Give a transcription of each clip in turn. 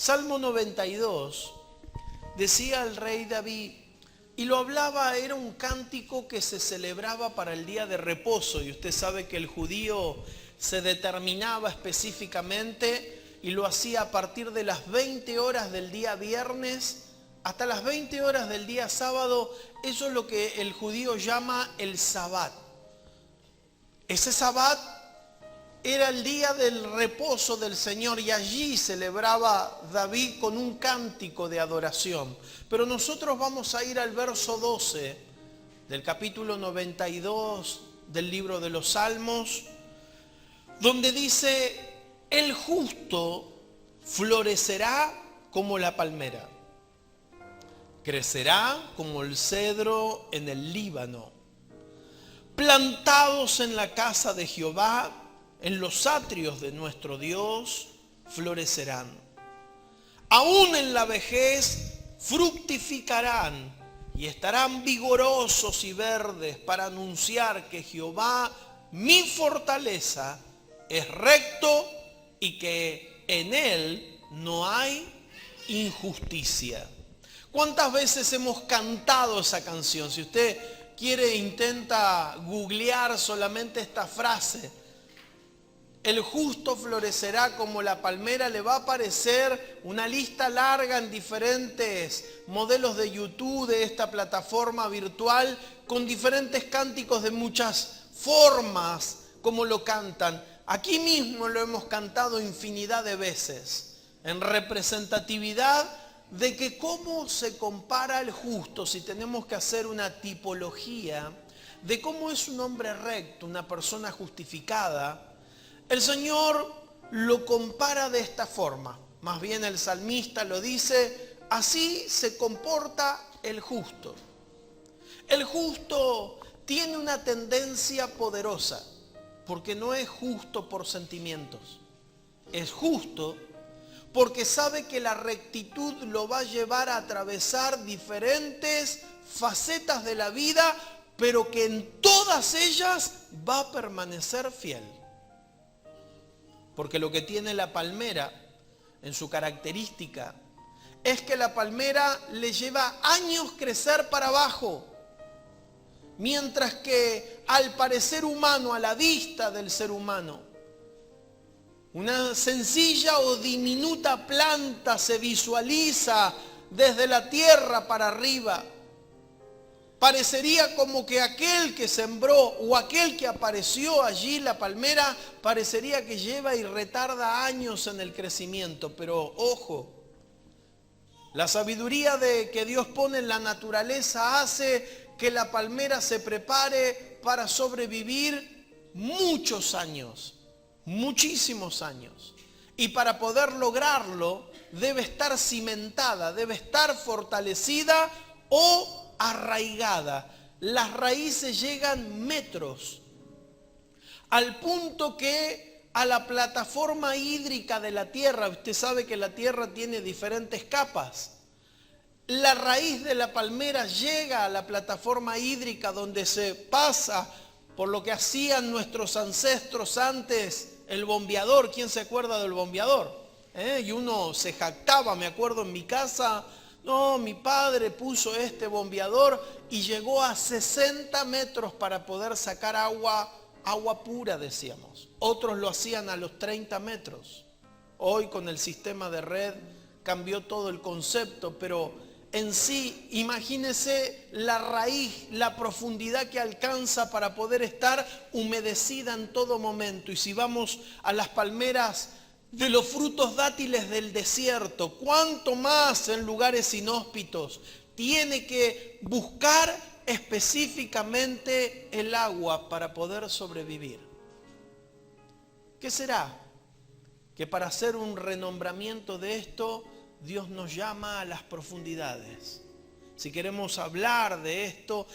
Salmo 92, decía el rey David, y lo hablaba, era un cántico que se celebraba para el día de reposo, y usted sabe que el judío se determinaba específicamente y lo hacía a partir de las 20 horas del día viernes hasta las 20 horas del día sábado. Eso es lo que el judío llama el Sabbat. Ese Sabbat era el día del reposo del Señor y allí celebraba David con un cántico de adoración. Pero nosotros vamos a ir al verso 12 del capítulo 92 del libro de los Salmos, donde dice: el justo florecerá como la palmera, crecerá como el cedro en el Líbano, plantados en la casa de Jehová, en los atrios de nuestro Dios florecerán. Aún en la vejez fructificarán y estarán vigorosos y verdes para anunciar que Jehová, mi fortaleza, es recto y que en él no hay injusticia. ¿Cuántas veces hemos cantado esa canción? Si usted quiere, intenta googlear solamente esta frase: el justo florecerá como la palmera. Le va a aparecer una lista larga en diferentes modelos de YouTube, de esta plataforma virtual, con diferentes cánticos de muchas formas, como lo cantan. Aquí mismo lo hemos cantado infinidad de veces, en representatividad de que cómo se compara el justo, si tenemos que hacer una tipología de cómo es un hombre recto, una persona justificada. El Señor lo compara de esta forma. Más bien el salmista lo dice: así se comporta el justo. El justo tiene una tendencia poderosa, porque no es justo por sentimientos. Es justo porque sabe que la rectitud lo va a llevar a atravesar diferentes facetas de la vida, pero que en todas ellas va a permanecer fiel. Porque lo que tiene la palmera en su característica es que la palmera le lleva años crecer para abajo, mientras que al parecer humano, a la vista del ser humano, una sencilla o diminuta planta se visualiza desde la tierra para arriba. Parecería como que aquel que sembró o aquel que apareció allí, la palmera, parecería que lleva y retarda años en el crecimiento. Pero ojo, la sabiduría que Dios pone en la naturaleza hace que la palmera se prepare para sobrevivir muchos años, muchísimos años. Y para poder lograrlo debe estar cimentada, debe estar fortalecida o arraigada. Las raíces llegan metros, al punto que a la plataforma hídrica de la tierra, usted sabe que la tierra tiene diferentes capas, la raíz de la palmera llega a la plataforma hídrica donde se pasa por lo que hacían nuestros ancestros antes, el bombeador. ¿Quién se acuerda del bombeador? Y uno se jactaba, me acuerdo en mi casa: no, mi padre puso este bombeador y llegó a 60 metros para poder sacar agua pura, decíamos. Otros lo hacían a los 30 metros. Hoy con el sistema de red cambió todo el concepto, pero en sí, imagínese la raíz, la profundidad que alcanza para poder estar humedecida en todo momento. Y si vamos a las palmeras de los frutos dátiles del desierto, cuánto más en lugares inhóspitos, tiene que buscar específicamente el agua para poder sobrevivir. ¿Qué será? Que para hacer un renombramiento de esto, Dios nos llama a las profundidades. Si queremos hablar de esto,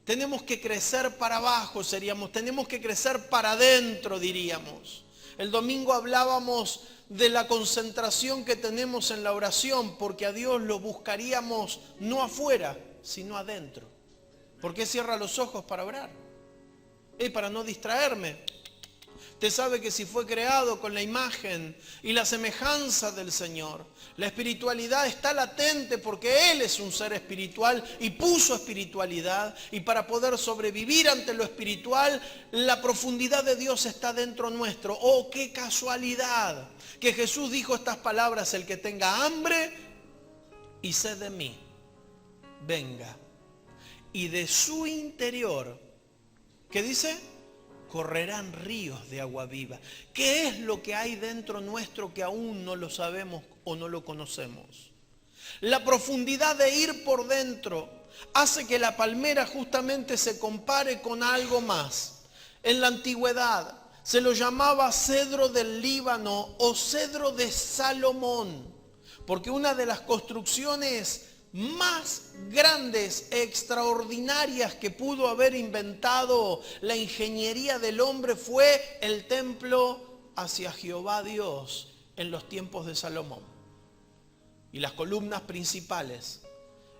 tenemos que crecer para abajo, tenemos que crecer para adentro, diríamos. El domingo hablábamos de la concentración que tenemos en la oración, porque a Dios lo buscaríamos no afuera, sino adentro. ¿Por qué cierra los ojos para orar? Para no distraerme. Usted sabe que si fue creado con la imagen y la semejanza del Señor, la espiritualidad está latente porque Él es un ser espiritual y puso espiritualidad. Y para poder sobrevivir ante lo espiritual, la profundidad de Dios está dentro nuestro. ¡Oh, qué casualidad! Que Jesús dijo estas palabras: el que tenga hambre y sed de mí, venga. Y de su interior, ¿qué dice? Correrán ríos de agua viva. ¿Qué es lo que hay dentro nuestro que aún no lo sabemos o no lo conocemos? La profundidad de ir por dentro hace que la palmera justamente se compare con algo más. En la antigüedad se lo llamaba cedro del Líbano o cedro de Salomón, porque una de las construcciones más grandes, extraordinarias que pudo haber inventado la ingeniería del hombre fue el templo hacia Jehová Dios en los tiempos de Salomón. Y las columnas principales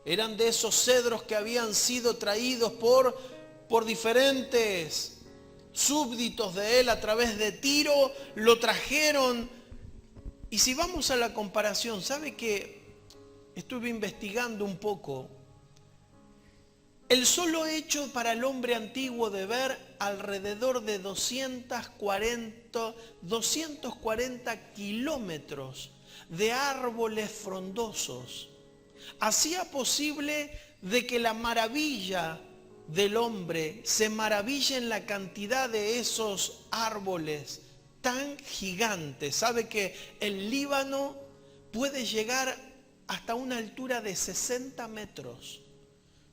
eran de esos cedros que habían sido traídos por diferentes súbditos de él a través de Tiro, lo trajeron. Y si vamos a la comparación, ¿sabe que estuve investigando un poco? El solo hecho para el hombre antiguo de ver alrededor de 240 kilómetros de árboles frondosos hacía posible de que la maravilla del hombre se maraville en la cantidad de esos árboles tan gigantes. ¿Sabe que el Líbano puede llegar hasta una altura de 60 metros,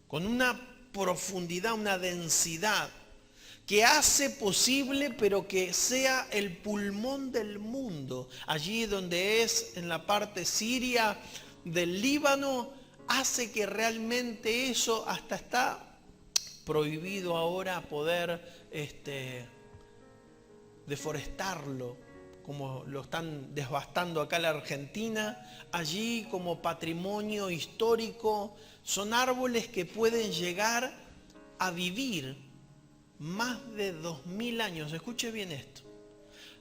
con una profundidad, una densidad que hace posible, pero que sea el pulmón del mundo? Allí donde es, en la parte siria del Líbano, hace que realmente eso hasta está prohibido ahora poder deforestarlo, como lo están devastando acá en la Argentina. Allí, como patrimonio histórico, son árboles que pueden llegar a vivir más de 2000 años. Escuche bien esto.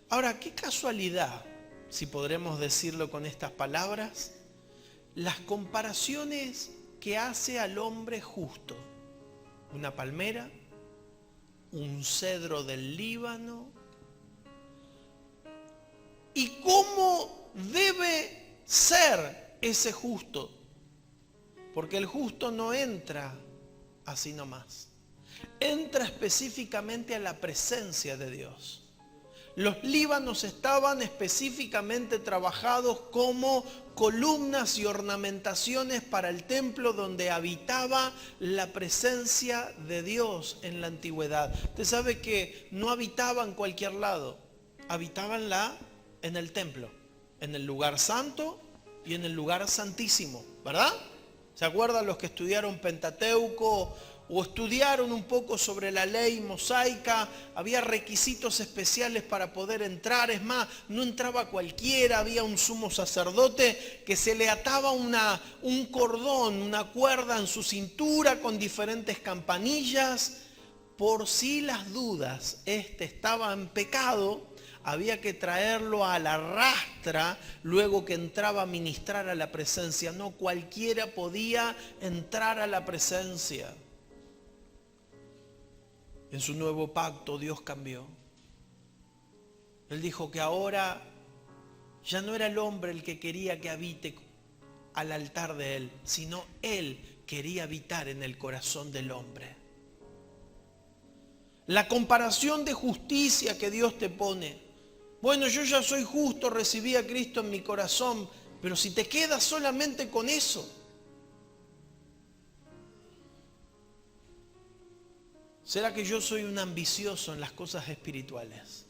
Ahora, qué casualidad, si podremos decirlo con estas palabras, las comparaciones que hace al hombre justo. Una palmera, un cedro del Líbano. ¿Y cómo debe ser ese justo? Porque el justo no entra así nomás. Entra específicamente a la presencia de Dios. Los Líbanos estaban específicamente trabajados como columnas y ornamentaciones para el templo donde habitaba la presencia de Dios en la antigüedad. Usted sabe que no habitaban en cualquier lado, habitaban en el templo, en el lugar santo y en el lugar santísimo, ¿verdad? ¿Se acuerdan los que estudiaron Pentateuco o estudiaron un poco sobre la ley mosaica? Había requisitos especiales para poder entrar. Es más, no entraba cualquiera. Había un sumo sacerdote que se le ataba un cordón, una cuerda en su cintura con diferentes campanillas. Por si las dudas, estaba en pecado, había que traerlo a la rastra luego que entraba a ministrar a la presencia. No cualquiera podía entrar a la presencia. En su nuevo pacto Dios cambió. Él dijo que ahora ya no era el hombre el que quería que habite al altar de Él, sino Él quería habitar en el corazón del hombre. La comparación de justicia que Dios te pone. Bueno, yo ya soy justo, recibí a Cristo en mi corazón, pero si te quedas solamente con eso, ¿será que yo soy un ambicioso en las cosas espirituales?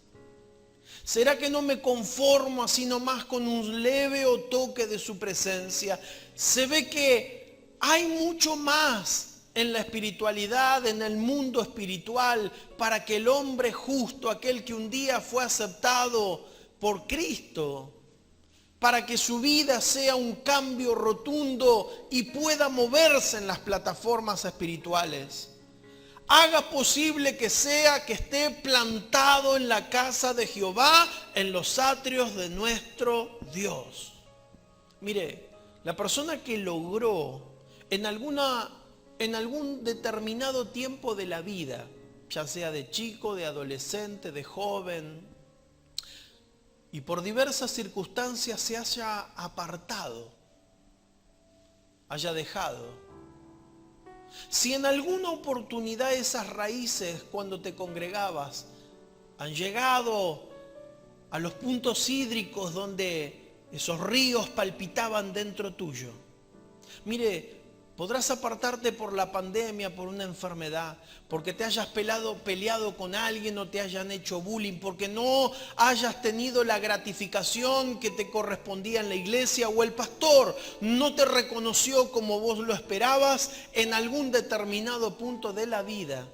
¿Será que no me conformo así nomás con un leve o toque de su presencia? Se ve que hay mucho más en la espiritualidad, en el mundo espiritual, para que el hombre justo, aquel que un día fue aceptado por Cristo, para que su vida sea un cambio rotundo y pueda moverse en las plataformas espirituales. haga posible que esté plantado en la casa de Jehová, en los atrios de nuestro Dios. Mire, la persona que logró en algún determinado tiempo de la vida, ya sea de chico, de adolescente, de joven, y por diversas circunstancias se haya apartado, haya dejado. Si en alguna oportunidad esas raíces cuando te congregabas han llegado a los puntos hídricos donde esos ríos palpitaban dentro tuyo, mire, podrás apartarte por la pandemia, por una enfermedad, porque te hayas peleado con alguien o te hayan hecho bullying, porque no hayas tenido la gratificación que te correspondía en la iglesia o el pastor no te reconoció como vos lo esperabas en algún determinado punto de la vida.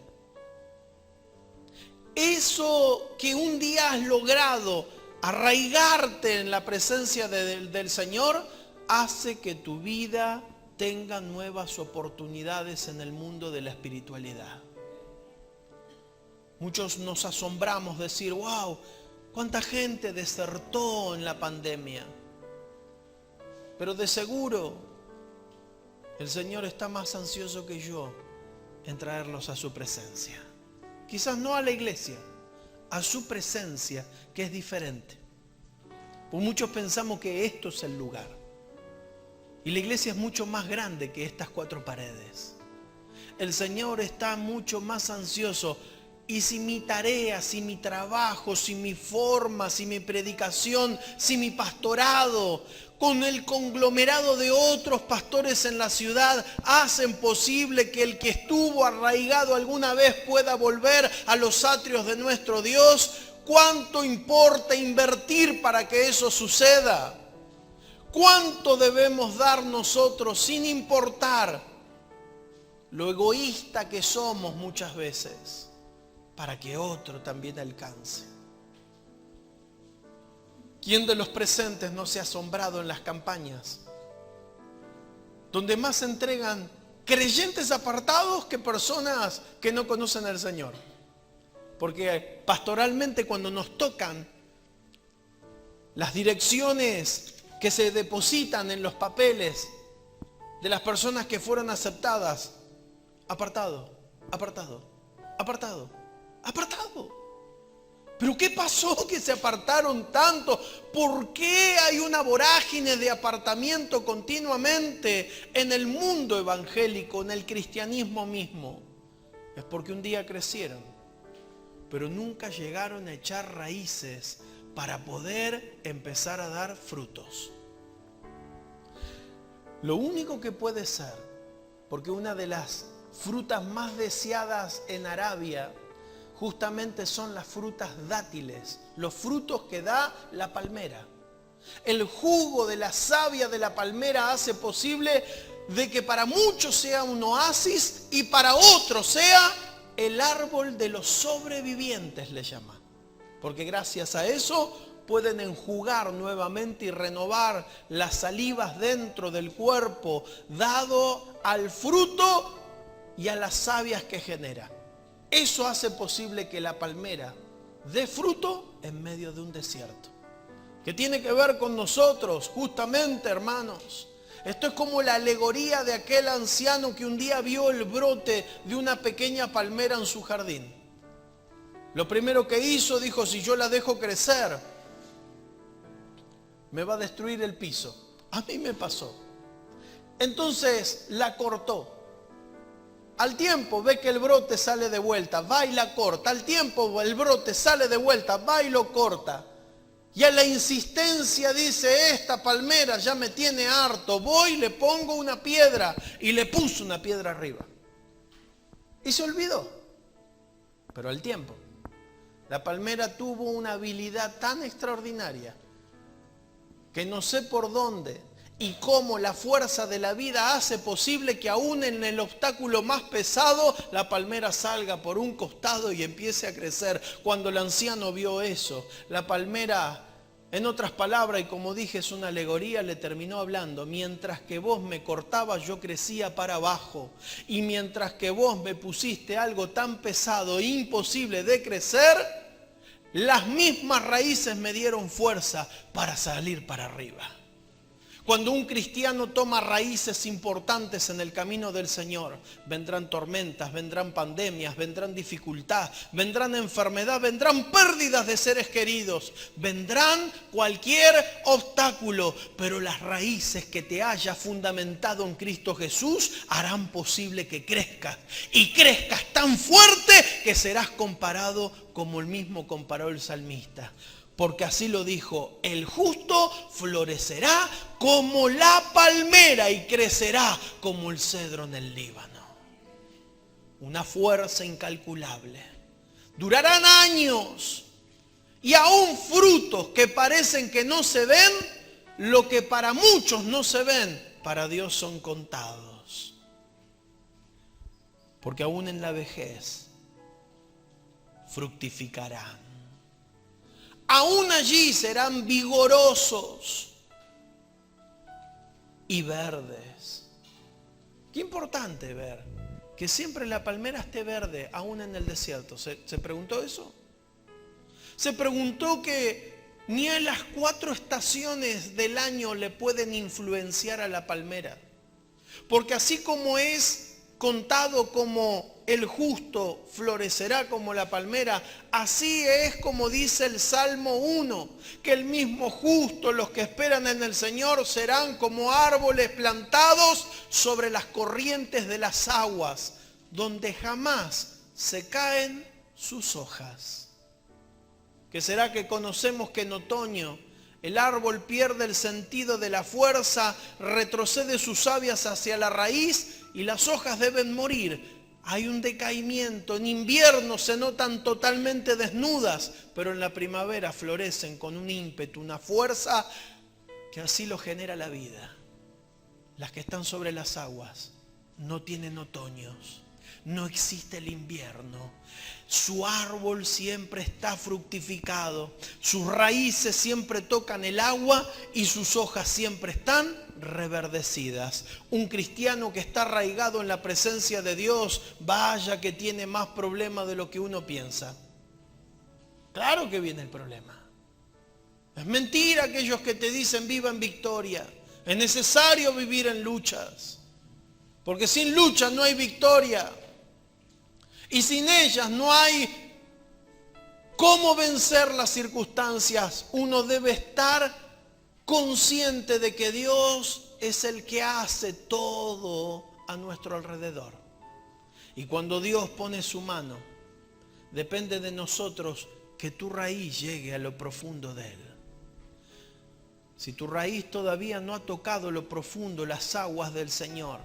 Eso que un día has logrado arraigarte en la presencia del Señor hace que tu vida tenga nuevas oportunidades en el mundo de la espiritualidad. Muchos nos asombramos decir, wow, cuánta gente desertó en la pandemia. Pero de seguro el Señor está más ansioso que yo en traerlos a su presencia. Quizás no a la iglesia, a su presencia, que es diferente. Pues muchos pensamos que esto es el lugar. Y la iglesia es mucho más grande que estas 4 paredes. El Señor está mucho más ansioso. Y si mi tarea, si mi trabajo, si mi forma, si mi predicación, si mi pastorado, con el conglomerado de otros pastores en la ciudad, hacen posible que el que estuvo arraigado alguna vez pueda volver a los atrios de nuestro Dios, ¿cuánto importa invertir para que eso suceda? ¿Cuánto debemos dar nosotros sin importar lo egoísta que somos muchas veces para que otro también alcance? ¿Quién de los presentes no se ha asombrado en las campañas donde más se entregan creyentes apartados que personas que no conocen al Señor? Porque pastoralmente cuando nos tocan las direcciones que se depositan en los papeles de las personas que fueron aceptadas, apartado, apartado, apartado, apartado. ¿Pero qué pasó que se apartaron tanto? ¿Por qué hay una vorágine de apartamiento continuamente en el mundo evangélico, en el cristianismo mismo? Es porque un día crecieron, pero nunca llegaron a echar raíces para poder empezar a dar frutos. Lo único que puede ser, porque una de las frutas más deseadas en Arabia justamente son las frutas dátiles, los frutos que da la palmera. El jugo de la savia de la palmera hace posible de que para muchos sea un oasis y para otros sea el árbol de los sobrevivientes, le llama. Porque gracias a eso pueden enjugar nuevamente y renovar las salivas dentro del cuerpo, dado al fruto y a las savias que genera. Eso hace posible que la palmera dé fruto en medio de un desierto. ¿Qué tiene que ver con nosotros? Justamente, hermanos, esto es como la alegoría de aquel anciano que un día vio el brote de una pequeña palmera en su jardín. Lo primero que hizo, dijo, si yo la dejo crecer, me va a destruir el piso. A mí me pasó. Entonces la cortó. Al tiempo ve que el brote sale de vuelta, va y la corta. Al tiempo el brote sale de vuelta, va y lo corta. Y a la insistencia dice, esta palmera ya me tiene harto, voy y le pongo una piedra. Y le puso una piedra arriba. Y se olvidó. Pero al tiempo, la palmera tuvo una habilidad tan extraordinaria que no sé por dónde y cómo la fuerza de la vida hace posible que aún en el obstáculo más pesado la palmera salga por un costado y empiece a crecer. Cuando el anciano vio eso, la palmera En otras palabras, y como dije, es una alegoría, le terminó hablando: mientras que vos me cortabas, yo crecía para abajo. Y mientras que vos me pusiste algo tan pesado e imposible de crecer, las mismas raíces me dieron fuerza para salir para arriba. Cuando un cristiano toma raíces importantes en el camino del Señor, vendrán tormentas, vendrán pandemias, vendrán dificultad, vendrán enfermedad, vendrán pérdidas de seres queridos, vendrán cualquier obstáculo, pero las raíces que te hayas fundamentado en Cristo Jesús harán posible que crezcas. Y crezcas tan fuerte que serás comparado como el mismo comparó el salmista. Porque así lo dijo: el justo florecerá como la palmera y crecerá como el cedro en el Líbano. Una fuerza incalculable. Durarán años y aún frutos que parecen que no se ven, lo que para muchos no se ven, para Dios son contados. Porque aún en la vejez fructificarán. Aún allí serán vigorosos y verdes. Qué importante ver que siempre la palmera esté verde, aún en el desierto. ¿Se preguntó eso? Se preguntó que ni a las 4 estaciones del año le pueden influenciar a la palmera. Porque así como es contado como el justo florecerá como la palmera, así es como dice el Salmo 1, que el mismo justo, los que esperan en el Señor, serán como árboles plantados sobre las corrientes de las aguas, donde jamás se caen sus hojas. ¿Qué será que conocemos que en otoño el árbol pierde el sentido de la fuerza, retrocede sus sabias hacia la raíz y las hojas deben morir? Hay un decaimiento. En invierno se notan totalmente desnudas, pero en la primavera florecen con un ímpetu, una fuerza que así lo genera la vida. Las que están sobre las aguas no tienen otoños, no existe el invierno. Su árbol siempre está fructificado, sus raíces siempre tocan el agua y sus hojas siempre están reverdecidas. Un cristiano que está arraigado en la presencia de Dios, vaya que tiene más problemas de lo que uno piensa. Claro que viene el problema. Es mentira aquellos que te dicen viva en victoria. Es necesario vivir en luchas, porque sin luchas no hay victoria. Y sin ellas no hay cómo vencer las circunstancias. Uno debe estar consciente de que Dios es el que hace todo a nuestro alrededor. Y cuando Dios pone su mano, depende de nosotros que tu raíz llegue a lo profundo de Él. Si tu raíz todavía no ha tocado lo profundo, las aguas del Señor,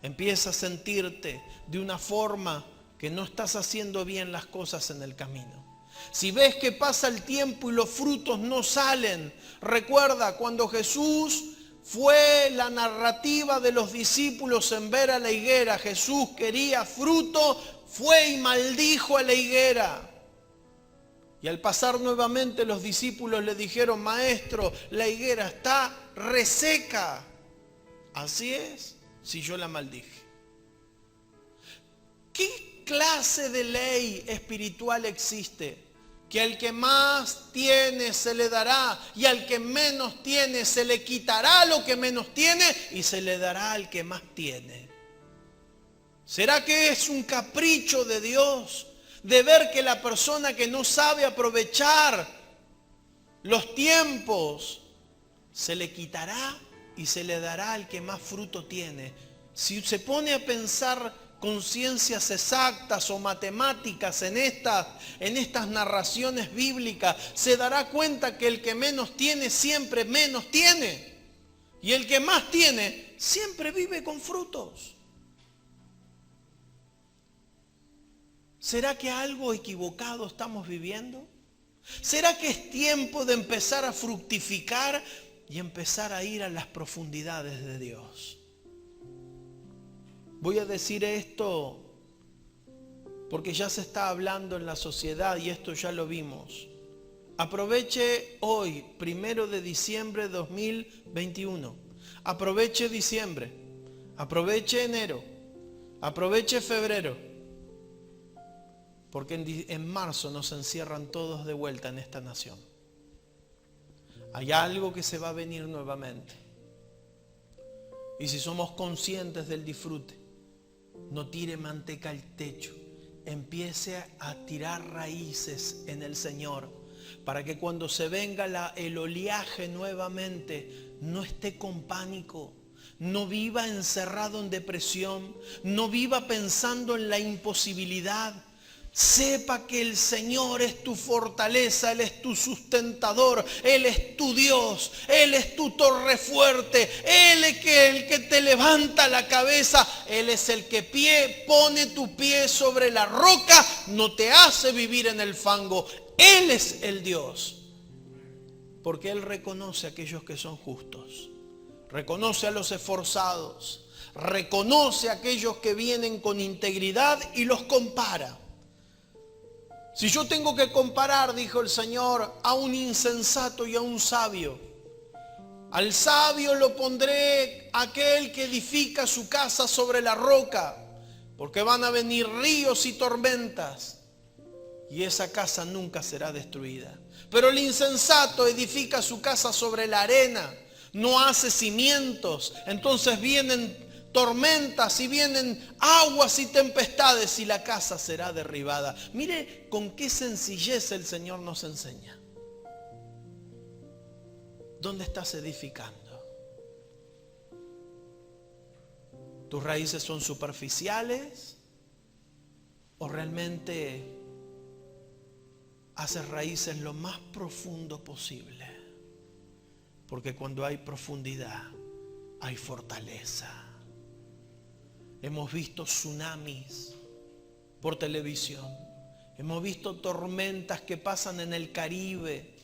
empieza a sentirte de una forma que no estás haciendo bien las cosas en el camino. Si ves que pasa el tiempo y los frutos no salen, recuerda cuando Jesús fue la narrativa de los discípulos en ver a la higuera. Jesús quería fruto, fue y maldijo a la higuera. Y al pasar nuevamente los discípulos le dijeron: Maestro, la higuera está reseca. Así es, si yo la maldije. ¿Qué clase de ley espiritual existe? Que al que más tiene se le dará, y al que menos tiene se le quitará lo que menos tiene y se le dará al que más tiene. ¿Será que es un capricho de Dios de ver que la persona que no sabe aprovechar los tiempos se le quitará y se le dará al que más fruto tiene? Si se pone a pensar con ciencias exactas o matemáticas en estas narraciones bíblicas, se dará cuenta que el que menos tiene siempre menos tiene, y el que más tiene siempre vive con frutos. ¿Será que algo equivocado estamos viviendo? ¿Será que es tiempo de empezar a fructificar y empezar a ir a las profundidades de Dios? Voy a decir esto porque ya se está hablando en la sociedad y esto ya lo vimos. Aproveche hoy, 1 de diciembre de 2021. Aproveche diciembre. Aproveche enero. Aproveche febrero. Porque en marzo nos encierran todos de vuelta en esta nación. Hay algo que se va a venir nuevamente. Y si somos conscientes del disfrute, no tire manteca al techo. Empiece a tirar raíces en el Señor, para que cuando se venga el oleaje nuevamente, no esté con pánico, no viva encerrado en depresión, no viva pensando en la imposibilidad. Sepa que el Señor es tu fortaleza, Él es tu sustentador, Él es tu Dios, Él es tu torre fuerte, Él es el que te levanta la cabeza, Él es el que pone tu pie sobre la roca, no te hace vivir en el fango. Él es el Dios, porque Él reconoce a aquellos que son justos, reconoce a los esforzados, reconoce a aquellos que vienen con integridad y los compara. Si yo tengo que comparar, dijo el Señor, a un insensato y a un sabio, al sabio lo pondré aquel que edifica su casa sobre la roca, porque van a venir ríos y tormentas, y esa casa nunca será destruida. Pero el insensato edifica su casa sobre la arena, no hace cimientos, entonces vienen tormentas y vienen aguas y tempestades y la casa será derribada. Mire con qué sencillez el Señor nos enseña. ¿Dónde estás edificando? ¿Tus raíces son superficiales o realmente haces raíces lo más profundo posible? Porque cuando hay profundidad, hay fortaleza. Hemos visto tsunamis por televisión. Hemos visto tormentas que pasan en el Caribe.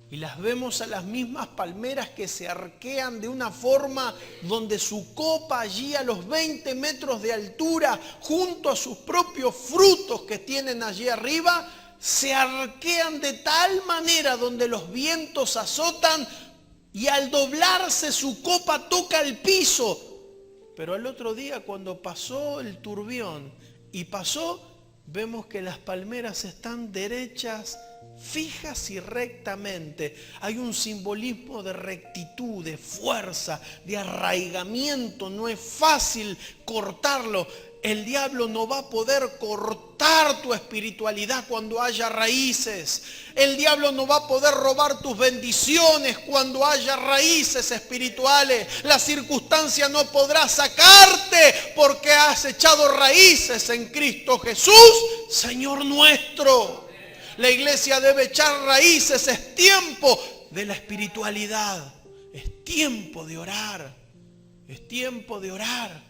Y las vemos a las mismas palmeras que se arquean de una forma donde su copa allí a los 20 metros de altura, junto a sus propios frutos que tienen allí arriba, se arquean de tal manera donde los vientos azotan y al doblarse su copa toca el piso. Pero al otro día, cuando pasó el turbión y pasó, vemos que las palmeras están derechas, fijas y rectamente. Hay un simbolismo de rectitud, de fuerza, de arraigamiento. No es fácil cortarlo. El diablo no va a poder cortar tu espiritualidad cuando haya raíces. El diablo no va a poder robar tus bendiciones cuando haya raíces espirituales. La circunstancia no podrá sacarte porque has echado raíces en Cristo Jesús, Señor nuestro. La iglesia debe echar raíces. Es tiempo de la espiritualidad. Es tiempo de orar. Es tiempo de orar.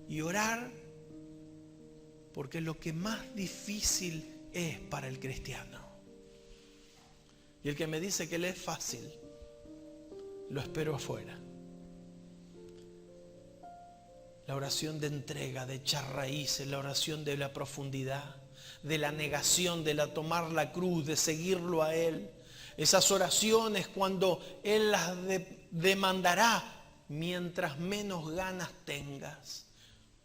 Y orar porque lo que más difícil es para el cristiano. Y el que me dice que le es fácil, lo espero afuera. La oración de entrega, de echar raíces, la oración de la profundidad, de la negación, de la tomar la cruz, de seguirlo a Él. Esas oraciones cuando Él las demandará mientras menos ganas tengas.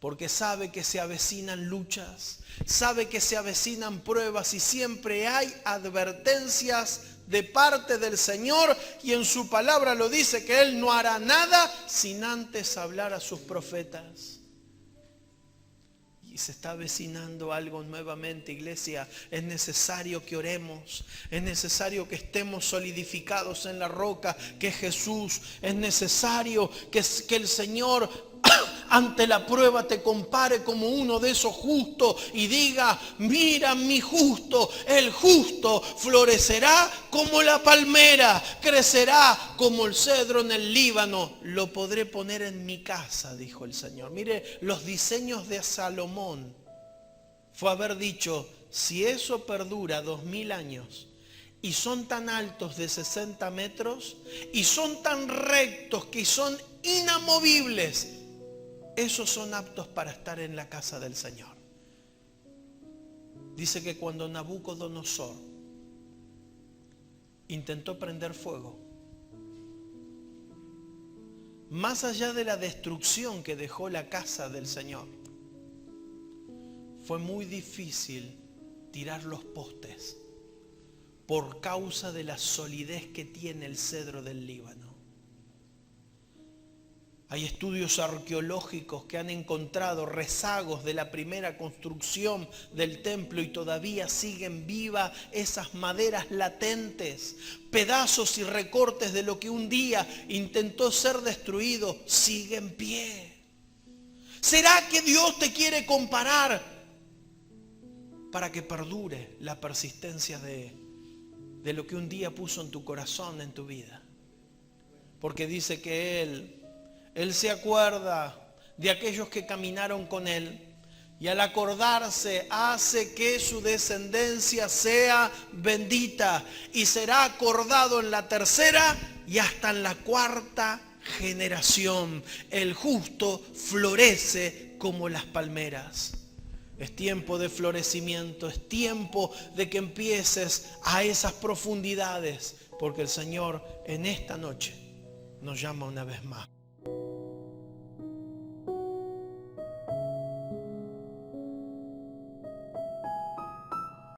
Porque sabe que se avecinan luchas, sabe que se avecinan pruebas y siempre hay advertencias de parte del Señor y en su palabra lo dice que Él no hará nada sin antes hablar a sus profetas. Y se está avecinando algo nuevamente, iglesia. Es necesario que oremos, es necesario que estemos solidificados en la roca que es Jesús. Es necesario que el Señor ante la prueba te compare como uno de esos justos y diga: mira mi justo, el justo florecerá como la palmera, crecerá como el cedro en el Líbano. Lo podré poner en mi casa, dijo el Señor. Mire, los diseños de Salomón fue haber dicho: si eso perdura 2000 años y son tan altos de 60 metros y son tan rectos que son inamovibles, esos son aptos para estar en la casa del Señor. Dice que cuando Nabucodonosor intentó prender fuego, más allá de la destrucción que dejó la casa del Señor, fue muy difícil tirar los postes por causa de la solidez que tiene el cedro del Líbano. Hay estudios arqueológicos que han encontrado rezagos de la primera construcción del templo y todavía siguen vivas esas maderas latentes, pedazos y recortes de lo que un día intentó ser destruido, sigue en pie. ¿Será que Dios te quiere comparar para que perdure la persistencia de lo que un día puso en tu corazón, en tu vida? Porque dice que Él se acuerda de aquellos que caminaron con Él y al acordarse hace que su descendencia sea bendita y será acordado en la tercera y hasta en la cuarta generación. El justo florece como las palmeras. Es tiempo de florecimiento, es tiempo de que empieces a esas profundidades, porque el Señor en esta noche nos llama una vez más.